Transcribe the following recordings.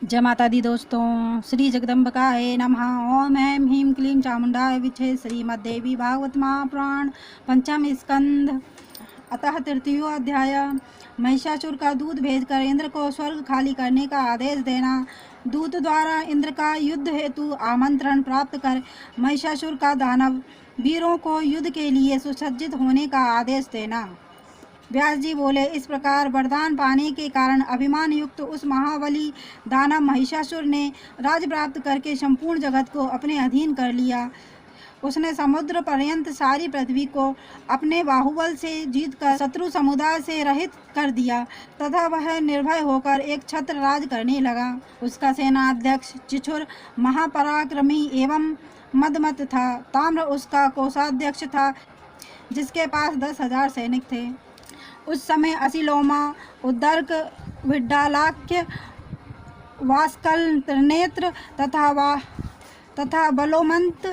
जय माता दी दोस्तों। श्री जगदम्बिकाय नमः। ओम ऐं ह्रीं क्लीं चामुंडाय विद्महे। श्रीमद्देवी भागवत महापुराण पंचम स्कंध। अतः तृतीयो अध्याय। महिषासुर का दूत भेजकर इंद्र को स्वर्ग खाली करने का आदेश देना। दूत द्वारा इंद्र का युद्ध हेतु आमंत्रण प्राप्त कर महिषासुर का दानव वीरों को युद्ध के लिए सुसज्जित होने का आदेश देना। व्यास जी बोले, इस प्रकार वरदान पाने के कारण अभिमान युक्त उस महाबली दानव महिषासुर ने राज प्राप्त करके संपूर्ण जगत को अपने अधीन कर लिया। उसने समुद्र पर्यंत सारी पृथ्वी को अपने बाहुबल से जीतकर शत्रु समुदाय से रहित कर दिया तथा वह निर्भय होकर एक छत्र राज करने लगा। उसका सेनाध्यक्ष चिछुर महापराक्रमी एवं मदमत था। ताम्र उसका कोषाध्यक्ष था, जिसके पास 10,000 सैनिक थे। उस समय असिलोमा, उद्दर्क, विड्डालाक्य, वास्कल, त्रिनेत्र तथा बलोमंत,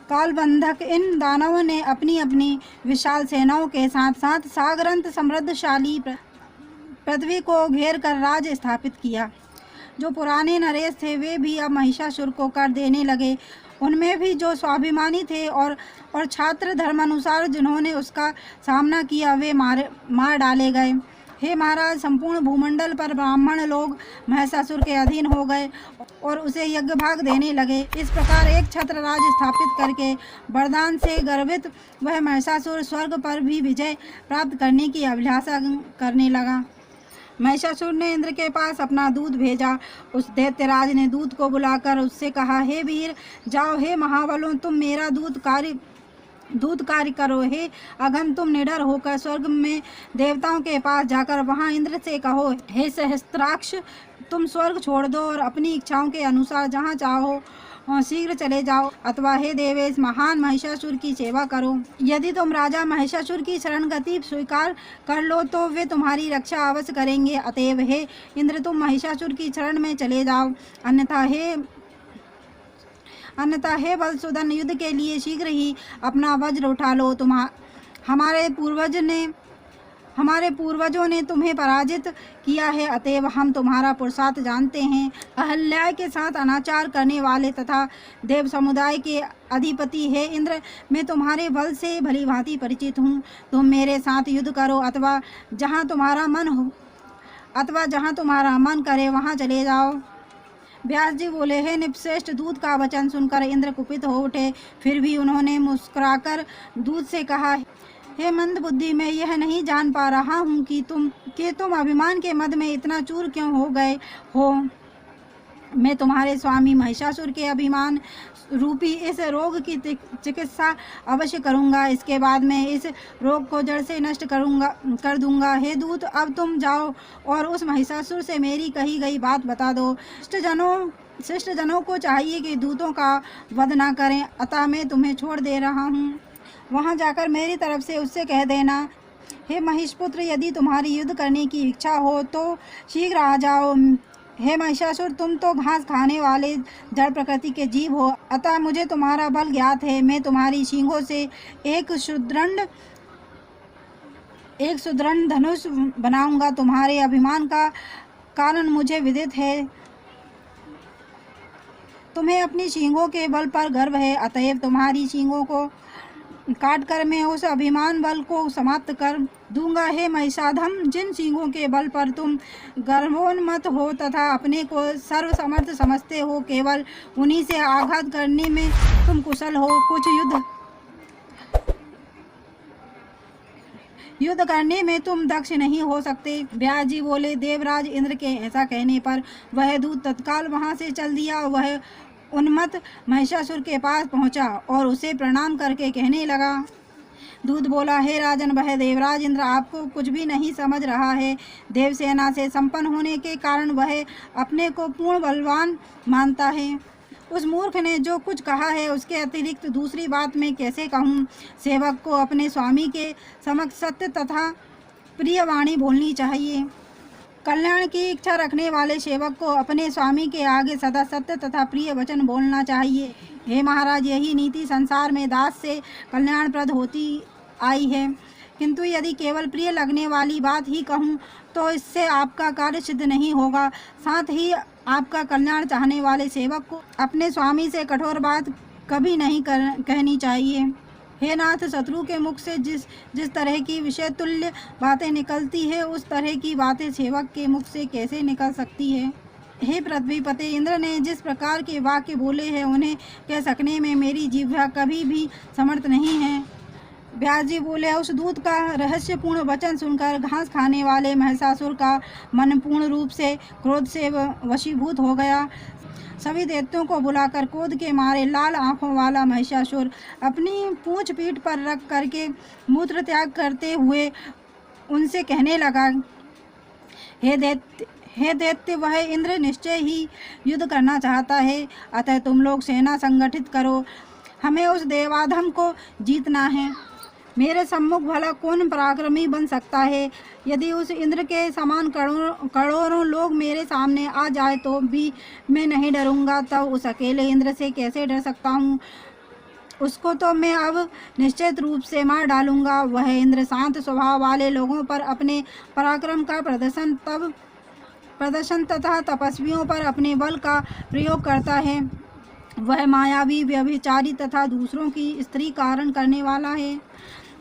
कालबंधक इन दानवों ने अपनी अपनी विशाल सेनाओं के साथ साथ सागरंत समृद्धशाली पृथ्वी को घेर कर राज स्थापित किया। जो पुराने नरेश थे वे भी अब महिषासुर को कर देने लगे। उनमें भी जो स्वाभिमानी थे और छात्र धर्मानुसार जिन्होंने उसका सामना किया वे मार डाले गए। हे महाराज, संपूर्ण भूमंडल पर ब्राह्मण लोग महिषासुर के अधीन हो गए और उसे यज्ञ भाग देने लगे। इस प्रकार एक छत्र राज स्थापित करके वरदान से गर्वित वह महिषासुर स्वर्ग पर भी विजय प्राप्त करने की अभिलाषा करने लगा। महिषासुर ने इंद्र के पास अपना दूत भेजा। उस दैत्यराज ने दूत को बुलाकर उससे कहा, हे वीर, जाओ, हे महाबलों, तुम मेरा दूत कार्य करो। हे अगम, तुम निडर होकर स्वर्ग में देवताओं के पास जाकर वहां इंद्र से कहो, हे सहस्त्राक्ष, तुम स्वर्ग छोड़ दो और अपनी इच्छाओं के अनुसार जहां चाहो शीघ्र चले जाओ, अथवा हे देवेश, महान महिषासुर की सेवा करो। यदि तुम राजा महिषासुर की शरण गति स्वीकार कर लो तो वे तुम्हारी रक्षा अवश्य करेंगे। अतएव हे इंद्र, तुम महिषासुर की शरण में चले जाओ। अन्यथा हे बलसुदन, युद्ध के लिए शीघ्र ही अपना वज्र उठा लो। हमारे पूर्वजों ने तुम्हें पराजित किया है, अतएव हम तुम्हारा पुरुषार्थ जानते हैं। अहल्या के साथ अनाचार करने वाले तथा देव समुदाय के अधिपति है इंद्र, मैं तुम्हारे बल से भली भांति परिचित हूँ। तुम मेरे साथ युद्ध करो अथवा जहाँ तुम्हारा मन करे वहाँ चले जाओ। व्यास जी बोले, हे निपश्रेष्ठ, दूत का वचन सुनकर इंद्र कुपित हो उठे। फिर भी उन्होंने मुस्कुराकर दूत से कहा, हे मंद बुद्धि, मैं यह नहीं जान पा रहा हूँ कि तुम अभिमान के मद में इतना चूर क्यों हो गए हो। मैं तुम्हारे स्वामी महिषासुर के अभिमान रूपी इस रोग की चिकित्सा अवश्य करूँगा। इसके बाद मैं इस रोग को जड़ से नष्ट कर दूंगा। हे दूत, अब तुम जाओ और उस महिषासुर से मेरी कही गई बात बता दो। शिष्ट जनों को चाहिए कि दूतों का वध न करें, अतः मैं तुम्हें छोड़ दे रहा हूँ। वहाँ जाकर मेरी तरफ से उससे कह देना, हे महिषपुत्र, यदि तुम्हारी युद्ध करने की इच्छा हो तो शीघ्र आ जाओ। हे महिषासुर, तुम तो घास खाने वाले जड़ प्रकृति के जीव हो, अतः मुझे तुम्हारा बल ज्ञात है। मैं तुम्हारी सींगों से एक सुदृढ़ धनुष बनाऊंगा। तुम्हारे अभिमान का कारण मुझे विदित है। तुम्हें अपनी सींगों के बल पर गर्व है, अतएव तुम्हारी सींगों को काटकर मैं उस अभिमान बल को समाप्त कर दूंगा। हे महिषाधम, जिन सींगों के बल पर तुम गर्वोन्मत्त हो तथा अपने को सर्वसमर्थ समझते हो, केवल उन्हीं से आघात करने में तुम कुशल हो। कुछ युद्ध करने में तुम दक्ष नहीं हो सकते। व्यास जी बोले, देवराज इंद्र के ऐसा कहने पर वह दूत तत्काल वहां से चल दिया। वह उन्मत्त महिषासुर के पास पहुंचा और उसे प्रणाम करके कहने लगा। दूत बोला, हे राजन, वह देवराज इंद्र आपको कुछ भी नहीं समझ रहा है। देवसेना से संपन्न होने के कारण वह अपने को पूर्ण बलवान मानता है। उस मूर्ख ने जो कुछ कहा है उसके अतिरिक्त दूसरी बात मैं कैसे कहूँ। सेवक को अपने स्वामी के समक्ष सत्य तथा प्रिय वाणी बोलनी चाहिए। कल्याण की इच्छा रखने वाले सेवक को अपने स्वामी के आगे सदा सत्य तथा प्रिय वचन बोलना चाहिए। हे महाराज, यही नीति संसार में दास से कल्याणप्रद होती आई है। किंतु यदि केवल प्रिय लगने वाली बात ही कहूँ तो इससे आपका कार्य सिद्ध नहीं होगा। साथ ही आपका कल्याण चाहने वाले सेवक को अपने स्वामी से कठोर बात कभी नहीं कहनी चाहिए। हे नाथ, शत्रु के मुख से जिस तरह की विषय तुल्य बातें निकलती है, उस तरह की बातें सेवक के मुख से कैसे निकल सकती है। हे पृथ्वीपते, इंद्र ने जिस प्रकार के वाक्य बोले हैं, उन्हें कह सकने में मेरी जिह्वा कभी भी समर्थ नहीं है। व्यास जी बोले, उस दूत का रहस्यपूर्ण वचन सुनकर घास खाने वाले महिषासुर का मन पूर्ण रूप से क्रोध से वशीभूत हो गया। सभी दैत्यों को बुलाकर क्रोध के मारे लाल आंखों वाला महिषासुर अपनी पूंछ पीठ पर रख करके मूत्र त्याग करते हुए उनसे कहने लगा, हे दैत्य, वह इंद्र निश्चय ही युद्ध करना चाहता है, अतः तुम लोग सेना संगठित करो, हमें उस देवाधम को जीतना है। मेरे सम्मुख भला कौन पराक्रमी बन सकता है? यदि उस इंद्र के समान करोड़ों लोग मेरे सामने आ जाए तो भी मैं नहीं डरूंगा, तब उस अकेले इंद्र से कैसे डर सकता हूँ? उसको तो मैं अब निश्चित रूप से मार डालूंगा। वह इंद्र शांत स्वभाव वाले लोगों पर अपने पराक्रम का प्रदर्शन तथा तपस्वियों पर अपने बल का प्रयोग करता है। वह मायावी, व्यभिचारी तथा दूसरों की स्त्री कारण करने वाला है।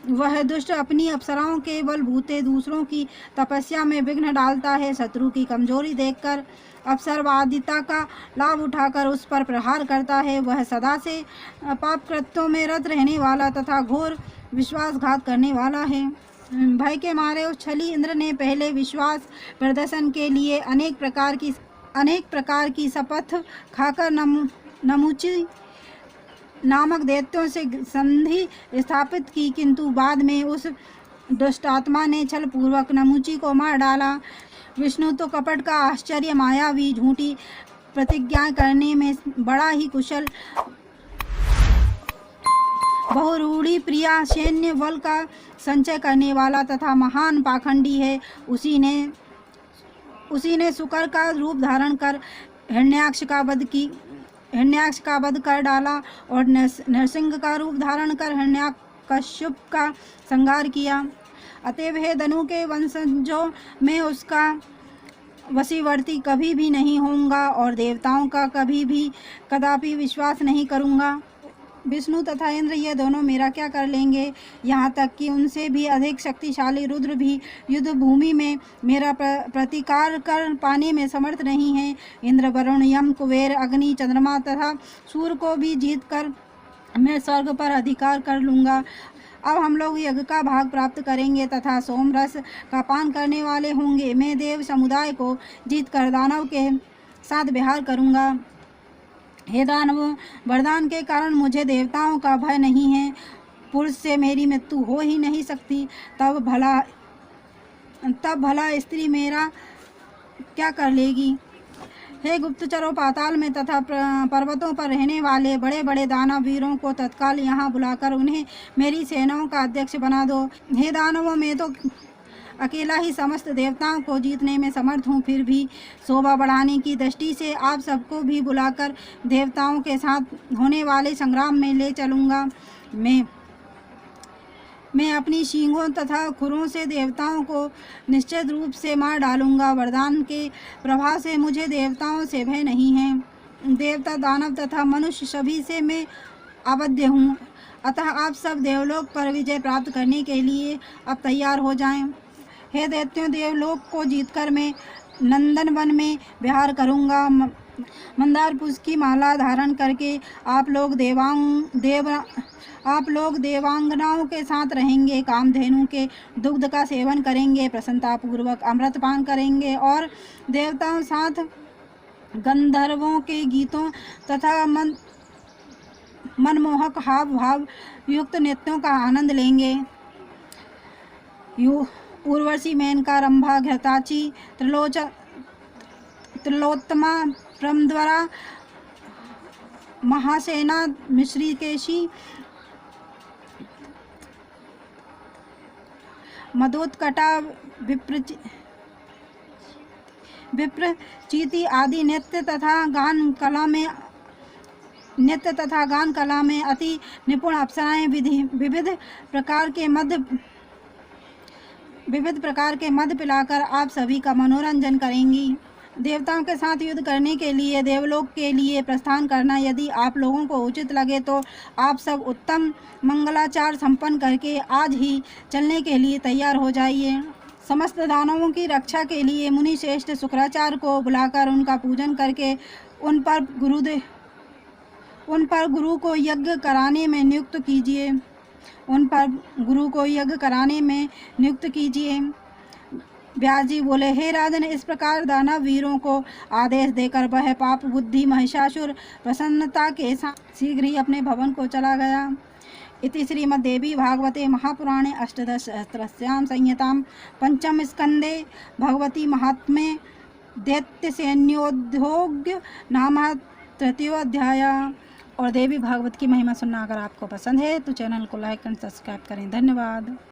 वह दुष्ट अपनी अप्सराओं के बलबूते दूसरों की तपस्या में विघ्न डालता है। शत्रु की कमजोरी देखकर अवसरवादिता का लाभ उठाकर उस पर प्रहार करता है। वह सदा से पाप कृत्यों में रत रहने वाला तथा घोर विश्वासघात करने वाला है। भय के मारे उस छली इंद्र ने पहले विश्वास प्रदर्शन के लिए अनेक प्रकार की शपथ खाकर नमुची नामक दैत्यों से संधि स्थापित की, किंतु बाद में उस दुष्टात्मा ने छल पूर्वक नमुची को मार डाला। विष्णु तो कपट का आश्चर्य, मायावी, झूठी प्रतिज्ञा करने में बड़ा ही कुशल, बहुरूढ़ी प्रिया, सैन्य बल का संचय करने वाला तथा महान पाखंडी है। उसी ने शुकर का रूप धारण कर हिरण्याक्ष का वध कर डाला और नरसिंह का रूप धारण कर हिरण्याकश्यप का संहार किया। अतएव हे धनु के वंशजों में उसका वशीवर्ती कभी भी नहीं होऊंगा और देवताओं का कदापि विश्वास नहीं करूंगा। विष्णु तथा इंद्र ये दोनों मेरा क्या कर लेंगे? यहाँ तक कि उनसे भी अधिक शक्तिशाली रुद्र भी युद्ध भूमि में मेरा प्रतिकार कर पाने में समर्थ नहीं है। इंद्र, वरुण, यम, कुबेर, अग्नि, चंद्रमा तथा सूर्य को भी जीत कर मैं स्वर्ग पर अधिकार कर लूँगा। अब हम लोग यज्ञ का भाग प्राप्त करेंगे तथा सोमरस का पान करने वाले होंगे। मैं देव समुदाय को जीत कर दानव के साथ विहार करूँगा। हे दानव, वरदान के कारण मुझे देवताओं का भय नहीं है। पुरुष से मेरी मृत्यु हो ही नहीं सकती, तब भला स्त्री मेरा क्या कर लेगी? हे गुप्तचरों, पाताल में तथा पर्वतों पर रहने वाले बड़े बड़े दानव वीरों को तत्काल यहाँ बुलाकर उन्हें मेरी सेनाओं का अध्यक्ष बना दो। हे दानवों, मैं तो अकेला ही समस्त देवताओं को जीतने में समर्थ हूँ, फिर भी शोभा बढ़ाने की दृष्टि से आप सबको भी बुलाकर देवताओं के साथ होने वाले संग्राम में ले चलूँगा। मैं अपनी सींगों तथा खुरों से देवताओं को निश्चित रूप से मार डालूँगा। वरदान के प्रभाव से मुझे देवताओं से भय नहीं है। देवता, दानव तथा मनुष्य सभी से मैं आबद्ध हूँ। अतः आप सब देवलोक पर विजय प्राप्त करने के लिए अब तैयार हो जाएं। हे दैत्यों, देवलोक को जीतकर मैं नंदन वन में विहार करूँगा। मंदार पुष्प की माला धारण करके आप लोग देवांगनाओं के साथ रहेंगे। कामधेनु के दुग्ध का सेवन करेंगे, प्रसन्नतापूर्वक अमृत पान करेंगे और देवताओं साथ गंधर्वों के गीतों तथा मनमोहक हाव भाव युक्त नृत्यों का आनंद लेंगे। उर्वशी, मेनका, रंभा, घृताची, त्रिलोत्तमा, प्रमद्वरा, महासेना, मिश्रिकेशी, मदोत्कटा, विप्रचीति आदि नृत्य तथा गान कला में अति निपुण अप्सराएं विविध प्रकार के मद पिलाकर आप सभी का मनोरंजन करेंगी। देवताओं के साथ युद्ध करने के लिए देवलोक के लिए प्रस्थान करना। यदि आप लोगों को उचित लगे तो आप सब उत्तम मंगलाचार संपन्न करके आज ही चलने के लिए तैयार हो जाइए। समस्त दानवों की रक्षा के लिए मुनि श्रेष्ठ शुक्राचार्य को बुलाकर उनका पूजन करके उन पर गुरु को यज्ञ कराने में नियुक्त कीजिए। व्यास जी बोले, हे राजन, इस प्रकार दानव वीरों को आदेश देकर वह पाप बुद्धि महिषासुर प्रसन्नता के साथ शीघ्र ही अपने भवन को चला गया। इति श्रीमद्देवी भागवते महापुराणे अष्टादशसहस्रस्यां संहितां पंचम स्कंदे भगवती महात्म्ये दैत्यसैन्योद्योग नाम तृतीयोऽध्याय। और देवी भागवत की महिमा सुनना अगर आपको पसंद है तो चैनल को लाइक एंड सब्सक्राइब करें। धन्यवाद।